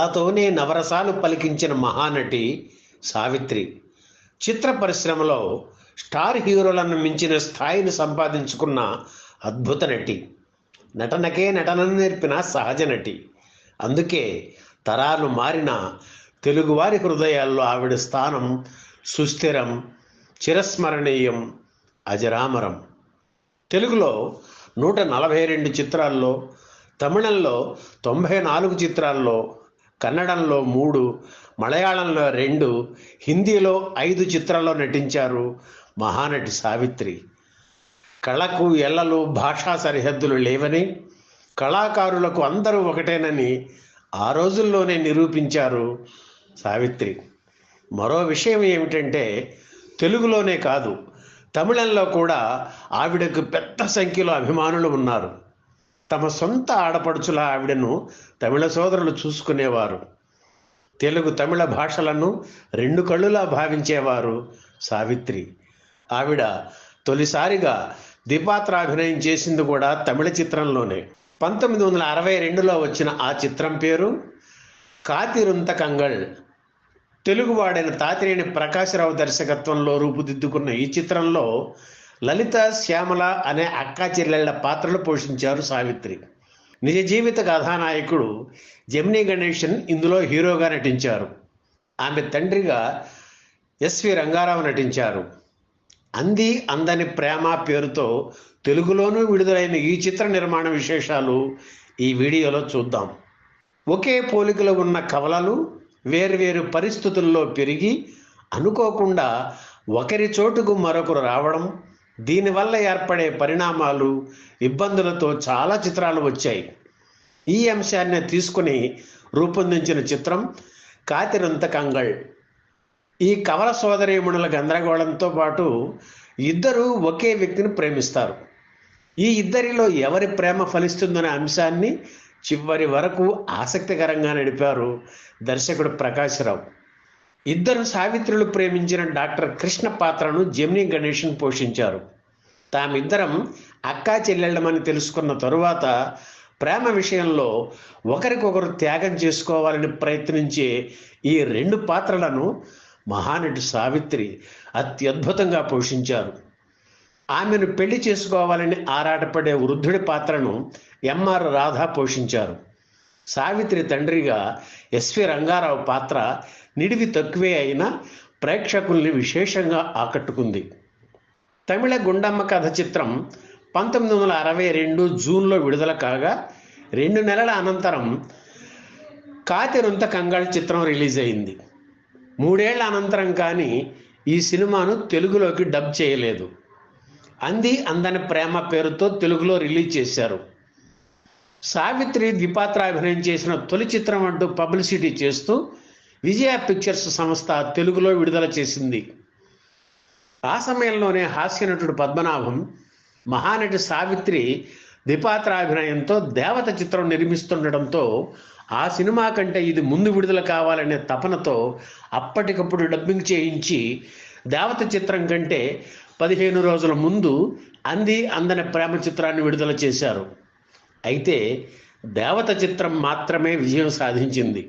కళతోనే నవరసాలు పలికించిన మహానటి సావిత్రి. చిత్ర పరిశ్రమలో స్టార్ హీరోలను మించిన స్థాయిని సంపాదించుకున్న అద్భుత నటి. నటనకే నటనను నేర్పిన సహజ నటి. అందుకే తరాలు మారిన తెలుగువారి హృదయాల్లో ఆవిడ స్థానం సుస్థిరం, చిరస్మరణీయం, అజరామరం. తెలుగులో 142 చిత్రాల్లో, తమిళంలో 94 చిత్రాల్లో, కన్నడంలో 3, మలయాళంలో 2, హిందీలో 5 చిత్రాల్లో నటించారు మహానటి సావిత్రి. కళకు ఎల్లలు భాషా సరిహద్దులు లేవని, కళాకారులకు అందరూ ఒకటేనని ఆ రోజుల్లోనే నిరూపించారు సావిత్రి. మరో విషయం ఏమిటంటే, తెలుగులోనే కాదు తమిళంలో కూడా ఆవిడకు పెద్ద సంఖ్యలో అభిమానులు ఉన్నారు. తమ సొంత ఆడపడుచుల ఆవిడను తమిళ సోదరులు చూసుకునేవారు. తెలుగు తమిళ భాషలను 2 కళ్ళులా భావించేవారు సావిత్రి. ఆవిడ తొలిసారిగా ద్విపాత్రాభినయం చేసింది కూడా తమిళ చిత్రంలోనే. 1962లో వచ్చిన ఆ చిత్రం పేరు కాతిరుంత కంగళ్. తెలుగువాడైన తాతినేని ప్రకాశరావు దర్శకత్వంలో రూపుదిద్దుకున్న ఈ చిత్రంలో లలిత, శ్యామల అనే అక్కా చెల్లెళ్ల పాత్రలు పోషించారు సావిత్రి. నిజ జీవిత కథానాయకుడు జెమినీ గణేశన్ ఇందులో హీరోగా నటించారు. ఆమె తండ్రిగా ఎస్వి రంగారావు నటించారు. అంది అందని ప్రేమ పేరుతో తెలుగులోనూ విడుదలైన ఈ చిత్ర నిర్మాణ విశేషాలు ఈ వీడియోలో చూద్దాం. ఒకే పోలికలో ఉన్న కవలలు వేర్వేరు పరిస్థితుల్లో పెరిగి అనుకోకుండా ఒకరి చోటుకు మరొకరు రావడం, దీనివల్ల ఏర్పడే పరిణామాలు, ఇబ్బందులతో చాలా చిత్రాలు వచ్చాయి. ఈ అంశాన్ని తీసుకుని రూపొందించిన చిత్రం కాతిరుంత కంగళ్. ఈ కవల సోదరీమణుల గందరగోళంతో పాటు ఇద్దరూ ఒకే వ్యక్తిని ప్రేమిస్తారు. ఈ ఇద్దరిలో ఎవరి ప్రేమ ఫలిస్తుందనే అంశాన్ని చివరి వరకు ఆసక్తికరంగా నడిపారు దర్శకుడు ప్రకాశరావు. ఇద్దరు సావిత్రులు ప్రేమించిన డాక్టర్ కృష్ణ పాత్రను జెమినీ గణేశన్ పోషించారు. తామిద్దరం అక్కా చెల్లెళ్ళమని తెలుసుకున్న తరువాత ప్రేమ విషయంలో ఒకరికొకరు త్యాగం చేసుకోవాలని ప్రయత్నించే ఈ 2 పాత్రలను మహానటి సావిత్రి అత్యద్భుతంగా పోషించారు. ఆమెను పెళ్లి చేసుకోవాలని ఆరాటపడే వృద్ధుడి పాత్రను ఎంఆర్ రాధా పోషించారు. సావిత్రి తండ్రిగా ఎస్వి రంగారావు పాత్ర నిడివి తక్కువే అయినా ప్రేక్షకుల్ని విశేషంగా ఆకట్టుకుంది. తమిళ గుండమ్మ కథ చిత్రం 1962 జూన్లో విడుదల కాగా 2 నెలల అనంతరం కాతిరుంత కంగళ్ చిత్రం రిలీజ్ అయింది. 3 ఏళ్ల అనంతరం కానీ ఈ సినిమాను తెలుగులోకి డబ్ చేయలేదు. అంది అందని ప్రేమ పేరుతో తెలుగులో రిలీజ్ చేశారు. సావిత్రి ద్విపాత్రాభినయం చేసిన తొలి చిత్రం అంటూ పబ్లిసిటీ చేస్తూ విజయ పిక్చర్స్ సంస్థ తెలుగులో విడుదల చేసింది. ఆ సమయంలోనే హాస్యనటుడు పద్మనాభం మహానటి సావిత్రి ద్విపాత్రాభినయంతో దేవత చిత్రం నిర్మిస్తుండటంతో ఆ సినిమా కంటే ఇది ముందు విడుదల కావాలనే తపనతో అప్పటికప్పుడు డబ్బింగ్ చేయించి దేవత చిత్రం కంటే 15 రోజుల ముందు అంది అందని ప్రేమ చిత్రాన్ని విడుదల చేశారు. అయితే దేవత చిత్రం మాత్రమే విజయం సాధించింది.